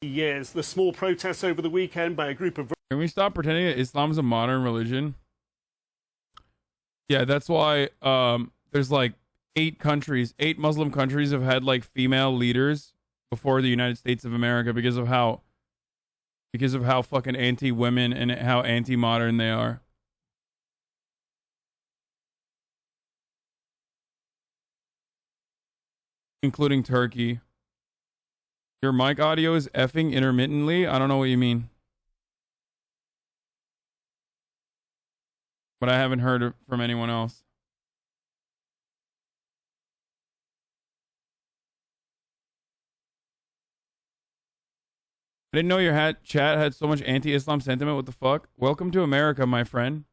years. The small protests over the weekend by a group of... Can we stop pretending that Islam is a modern religion? Yeah, that's why there's like 8 Muslim countries have had like female leaders before the United States of America because of how fucking anti-women and how anti-modern they are. Including Turkey. Your mic audio is effing intermittently? I don't know what you mean. But I haven't heard it from anyone else. I didn't know your chat had so much anti-Islam sentiment. What the fuck? Welcome to America, my friend.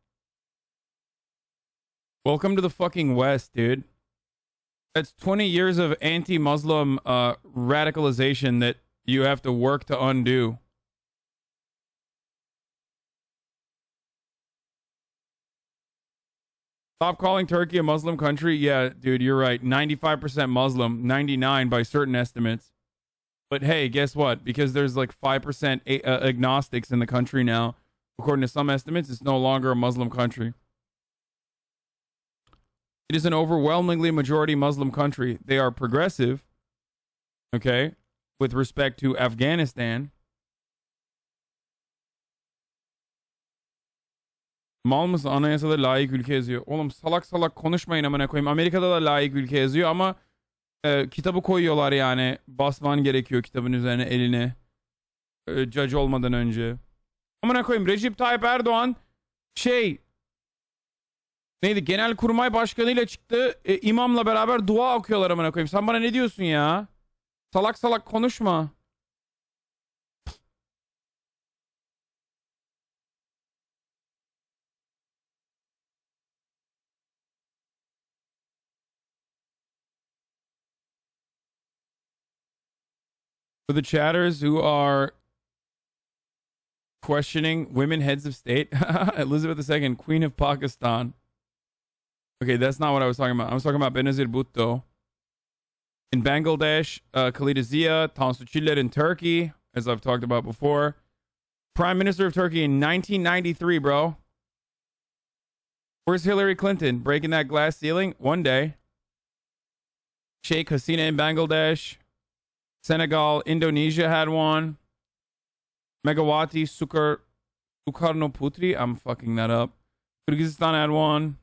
Welcome to the fucking West, dude. That's 20 years of anti-Muslim radicalization that you have to work to undo. Stop calling Turkey a Muslim country. Yeah, dude, you're right. 95% Muslim, 99 by certain estimates. But hey, guess what? Because there's like 5% agnostics in the country now, according to some estimates, it's no longer a Muslim country. It is an overwhelmingly majority Muslim country. They are progressive, okay, with respect to Afghanistan. Mal mısın? Anayasada layık ülke yazıyor. Oğlum salak salak konuşmayın amına koyayım. Amerika'da da layık ülke yazıyor ama kitabı koyuyorlar yani. Basman gerekiyor kitabın üzerine elini. Judge olmadan önce. Amına koyayım Recep Tayyip Erdoğan neydi? Genelkurmay Başkanı'yla çıktı. İmamla beraber dua okuyorlar amına koyayım. Sen bana ne diyorsun ya? Salak salak konuşma. For the chatters who are questioning women heads of state, Elizabeth II, Queen of Pakistan. Okay, that's not what I was talking about. I was talking about Benazir Bhutto. In Bangladesh, Khalida Zia, Tansu Çiller in Turkey, as I've talked about before. Prime Minister of Turkey in 1993, bro. Where's Hillary Clinton? Breaking that glass ceiling? One day. Sheikh Hasina in Bangladesh. Senegal, Indonesia had one. Megawati Sukarno Putri. I'm fucking that up. Kyrgyzstan had one.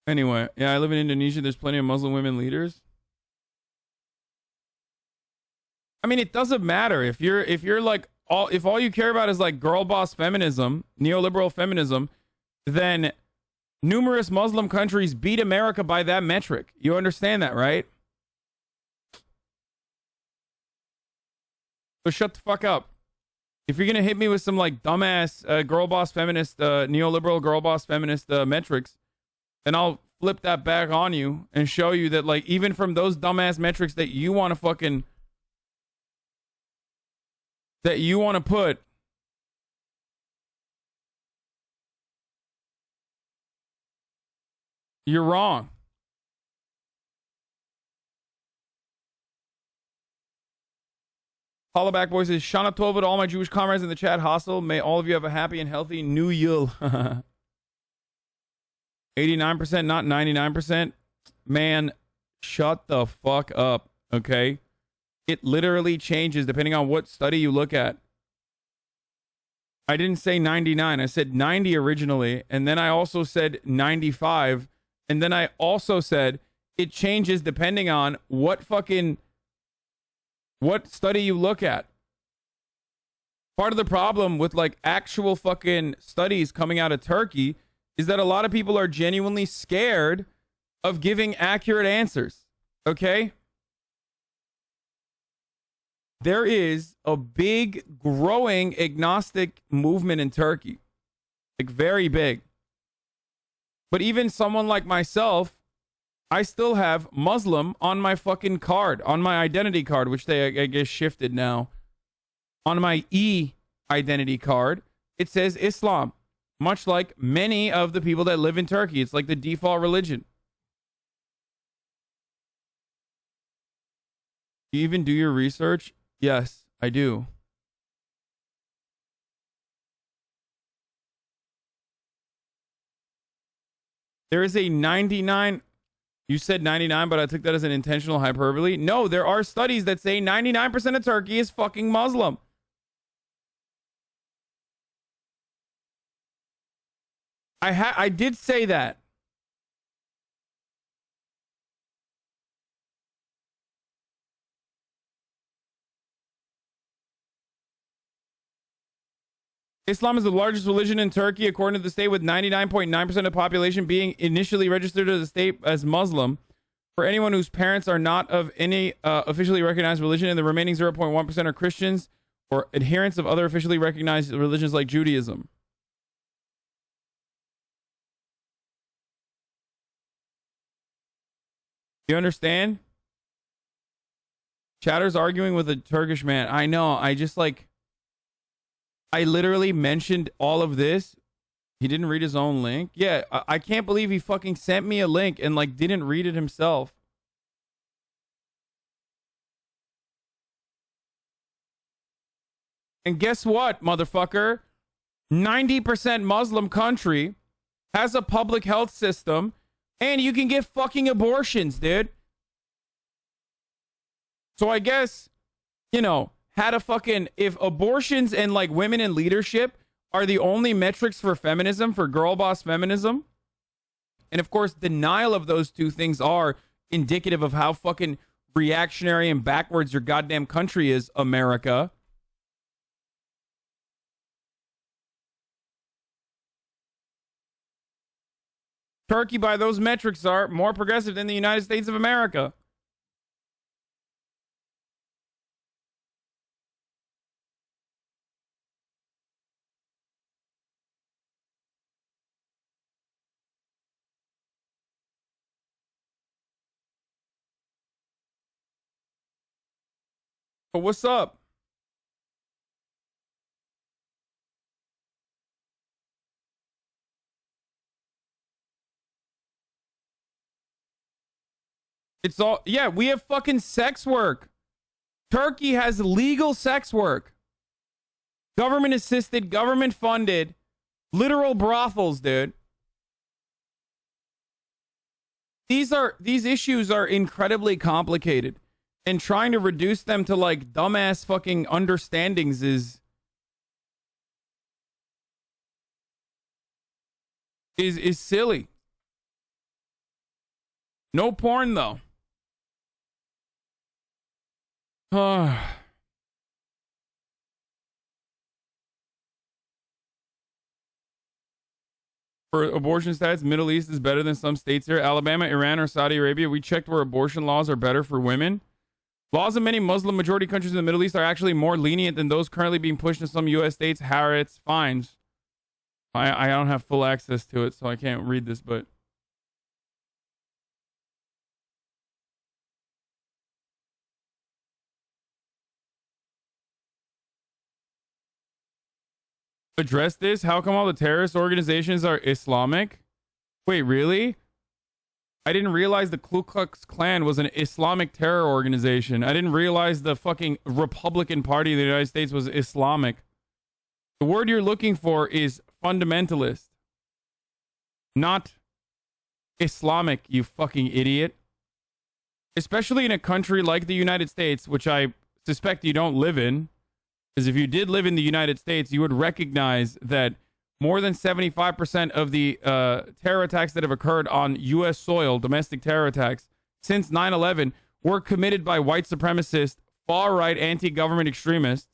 Anyway, yeah, I live in Indonesia. There's plenty of Muslim women leaders. I mean, it doesn't matter if you're like if all you care about is like girl boss feminism, neoliberal feminism, then numerous Muslim countries beat America by that metric. You understand that, right? So shut the fuck up. If you're gonna hit me with some like dumbass girl boss feminist, neoliberal girl boss feminist metrics, then I'll flip that back on you and show you that like even from those dumbass metrics that you want to put, you're wrong. Hollaback Boy says, Shana Tova to all my Jewish comrades in the chat hostel. May all of you have a happy and healthy new year. 89%, not 99%. Man, shut the fuck up, okay? It literally changes depending on what study you look at. I didn't say 99. I said 90 originally, and then I also said 95, and then I also said it changes depending on what study you look at. Part of the problem with like actual fucking studies coming out of Turkey is that a lot of people are genuinely scared of giving accurate answers. Okay? There is a big, growing agnostic movement in Turkey. Like, very big. But even someone like myself, I still have Muslim on my fucking card, on my identity card, which they, I guess, shifted now. On my identity card, it says Islam, much like many of the people that live in Turkey. It's like the default religion. Do you even do your research? Yes, I do. There is a 99. You said 99, but I took that as an intentional hyperbole. No, there are studies that say 99% of Turkey is fucking Muslim. I did say that. Islam is the largest religion in Turkey, according to the state, with 99.9% of the population being initially registered to the state as Muslim. For anyone whose parents are not of any officially recognized religion, and the remaining 0.1% are Christians or adherents of other officially recognized religions like Judaism. You understand? Chatter's arguing with a Turkish man. I know. I literally mentioned all of this. He didn't read his own link. Yeah, I can't believe he fucking sent me a link and like didn't read it himself. And guess what, motherfucker? 90% Muslim country has a public health system and you can get fucking abortions, dude. So I guess, you know, if abortions and like women in leadership are the only metrics for feminism, for girl boss feminism, and of course denial of those two things are indicative of how fucking reactionary and backwards your goddamn country is, America. Turkey, by those metrics, are more progressive than the United States of America. But what's up? It's all, yeah, we have fucking sex work. Turkey has legal sex work. Government assisted, government funded, literal brothels, dude. These issues are incredibly complicated, and trying to reduce them to like dumbass fucking understandings is silly. No porn though. For abortion stats, Middle East is better than some states here. Alabama, Iran, or Saudi Arabia. We checked where abortion laws are better for women. Laws in many Muslim majority countries in the Middle East are actually more lenient than those currently being pushed in some U.S. states. Harrods, fines. I don't have full access to it, so I can't read this, but... Address this? How come all the terrorist organizations are Islamic? Wait, really? I didn't realize the Ku Klux Klan was an Islamic terror organization. I didn't realize the fucking Republican Party of the United States was Islamic. The word you're looking for is fundamentalist, not Islamic, you fucking idiot. Especially in a country like the United States, which I suspect you don't live in. Because if you did live in the United States, you would recognize that more than 75% of the terror attacks that have occurred on U.S. soil, domestic terror attacks, since 9/11 were committed by white supremacist, far-right, anti-government extremists.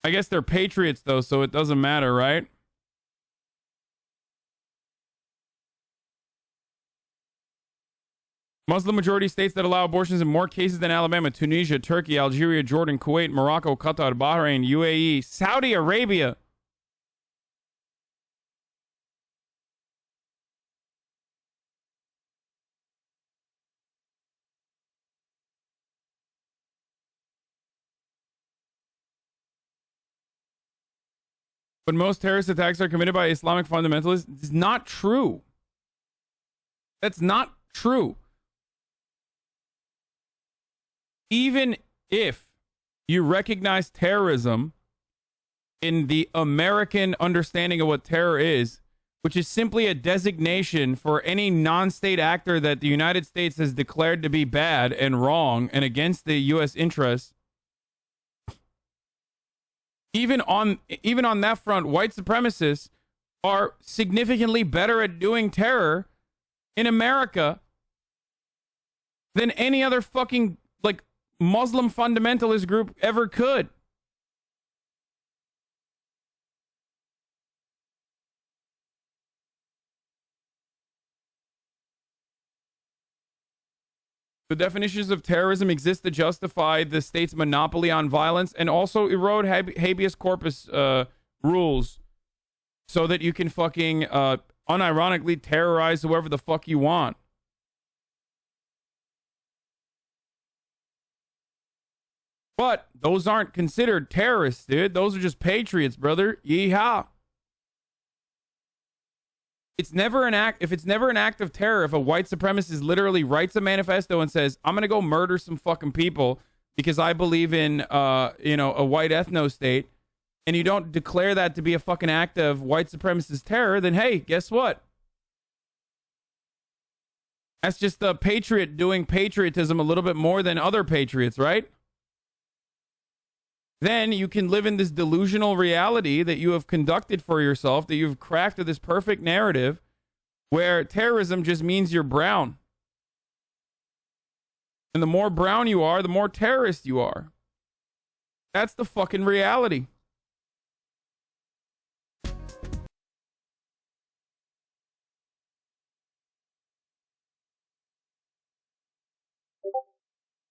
I guess they're patriots, though, so it doesn't matter, right? Muslim majority states that allow abortions in more cases than Alabama, Tunisia, Turkey, Algeria, Jordan, Kuwait, Morocco, Qatar, Bahrain, UAE, Saudi Arabia. But most terrorist attacks are committed by Islamic fundamentalists. It's not true. That's not true. Even if you recognize terrorism in the American understanding of what terror is, which is simply a designation for any non-state actor that the United States has declared to be bad and wrong and against the U.S. interests, even on that front, white supremacists are significantly better at doing terror in America than any other fucking like Muslim fundamentalist group ever could. The definitions of terrorism exist to justify the state's monopoly on violence and also erode habeas corpus rules so that you can fucking unironically terrorize whoever the fuck you want. But those aren't considered terrorists, dude. Those are just patriots, brother. Yeehaw. It's never an act. If it's never an act of terror, if a white supremacist literally writes a manifesto and says, "I'm gonna go murder some fucking people because I believe in, a white ethno state," and you don't declare that to be a fucking act of white supremacist terror, then hey, guess what? That's just a patriot doing patriotism a little bit more than other patriots, right? Then you can live in this delusional reality that you have conducted for yourself, that you've crafted this perfect narrative where terrorism just means you're brown. And the more brown you are, the more terrorist you are. That's the fucking reality.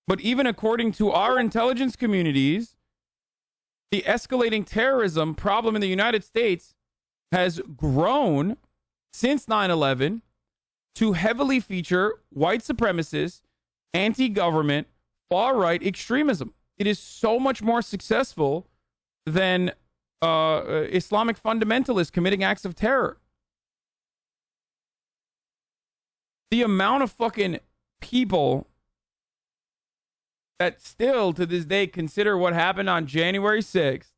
But even according to our intelligence communities, the escalating terrorism problem in the United States has grown since 9/11 to heavily feature white supremacist, anti-government, far-right extremism. It is so much more successful than Islamic fundamentalists committing acts of terror. The amount of fucking people that still to this day consider what happened on January 6th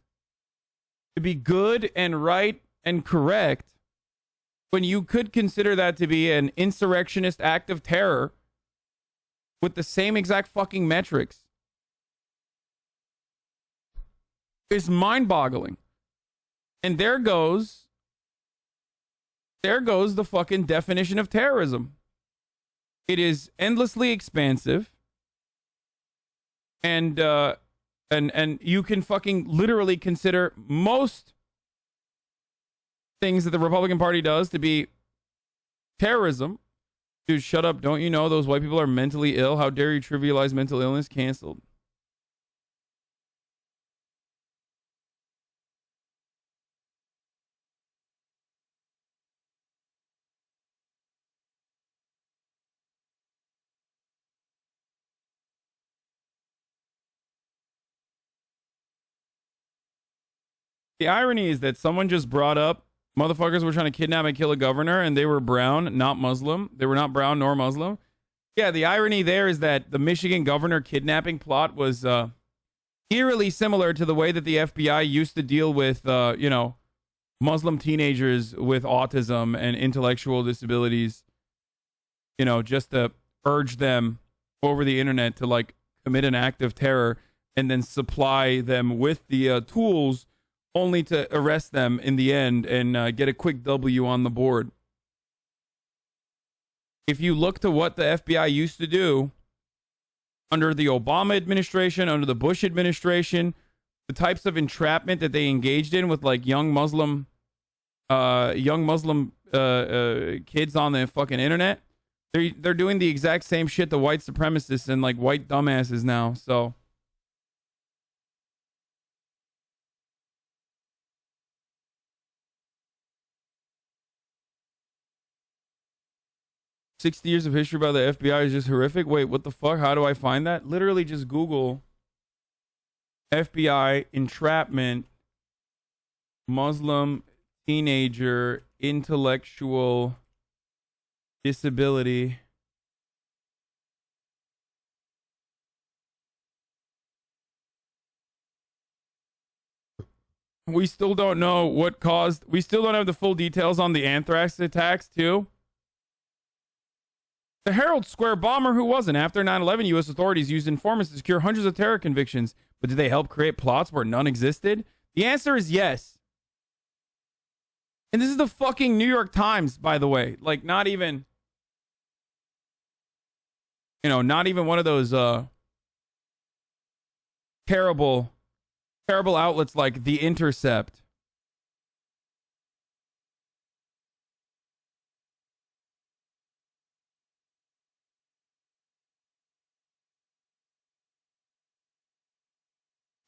to be good and right and correct when you could consider that to be an insurrectionist act of terror with the same exact fucking metrics is mind-boggling. And there goes the fucking definition of terrorism. It is endlessly expansive. And you can fucking literally consider most things that the Republican Party does to be terrorism. Dude, shut up. Don't you know those white people are mentally ill? How dare you trivialize mental illness? Canceled. The irony is that someone just brought up motherfuckers were trying to kidnap and kill a governor and they were brown, not Muslim. They were not brown nor Muslim. Yeah, the irony there is that the Michigan governor kidnapping plot was eerily similar to the way that the FBI used to deal with, Muslim teenagers with autism and intellectual disabilities, just to urge them over the internet to, like, commit an act of terror and then supply them with the tools only to arrest them in the end and get a quick W on the board. If you look to what the FBI used to do under the Obama administration, under the Bush administration, the types of entrapment that they engaged in with like young Muslim kids on the fucking internet, They're doing the exact same shit to white supremacists and like white dumbasses now. So 60 years of history by the FBI is just horrific. Wait, what the fuck? How do I find that? Literally just Google FBI entrapment, Muslim teenager, intellectual disability. We still don't know what caused. We still don't have the full details on the anthrax attacks, too. The Herald Square bomber, who wasn't? After 9/11, U.S. authorities used informants to secure hundreds of terror convictions. But did they help create plots where none existed? The answer is yes. And this is the fucking New York Times, by the way. Like, not even... not even one of those terrible outlets like The Intercept.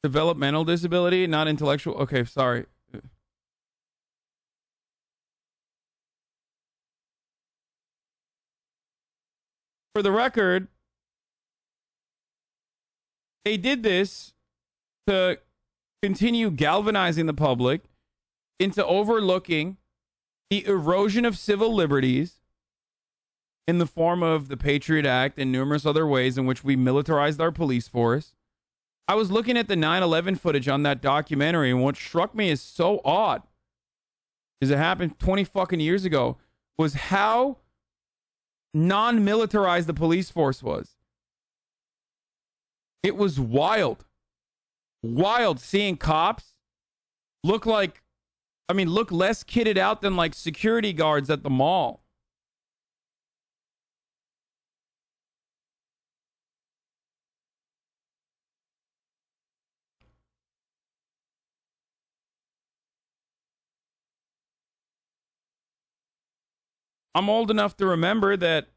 Developmental disability, not intellectual. Okay, sorry. For the record, they did this to continue galvanizing the public into overlooking the erosion of civil liberties in the form of the Patriot Act and numerous other ways in which we militarized our police force. I was looking at the 9/11 footage on that documentary, and what struck me as so odd, because it happened 20 fucking years ago, was how non-militarized the police force was. It was wild. Wild seeing cops look less kitted out than like security guards at the mall. I'm old enough to remember that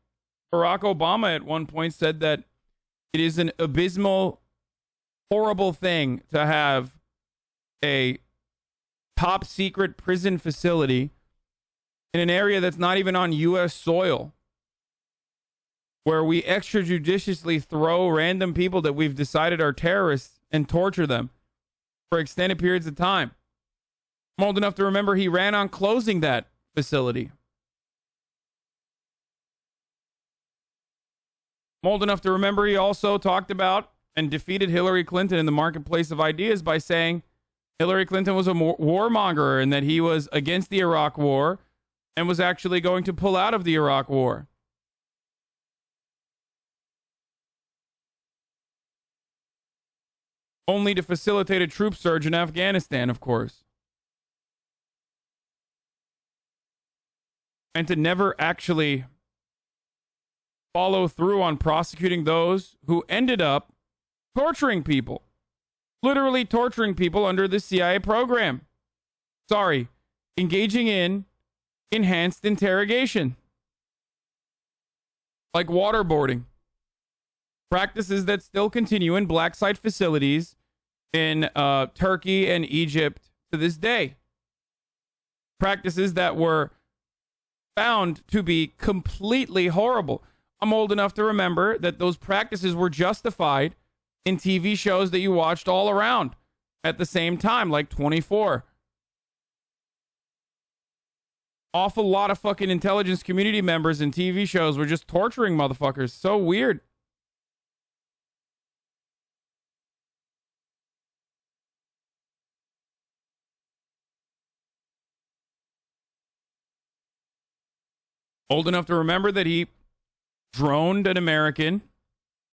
Barack Obama at one point said that it is an abysmal, horrible thing to have a top secret prison facility in an area that's not even on U.S. soil, where we extrajudiciously throw random people that we've decided are terrorists and torture them for extended periods of time. I'm old enough to remember he ran on closing that facility. I'm old enough to remember he also talked about and defeated Hillary Clinton in the marketplace of ideas by saying Hillary Clinton was a warmonger and that he was against the Iraq War and was actually going to pull out of the Iraq War. Only to facilitate a troop surge in Afghanistan, of course. And to never actually follow through on prosecuting those who ended up torturing people. Literally torturing people under the CIA program. Sorry, engaging in enhanced interrogation. Like waterboarding. Practices that still continue in black site facilities in Turkey and Egypt to this day. Practices that were found to be completely horrible. I'm old enough to remember that those practices were justified in TV shows that you watched all around at the same time, like 24. Awful lot of fucking intelligence community members in TV shows were just torturing motherfuckers. So weird. Old enough to remember that he droned an American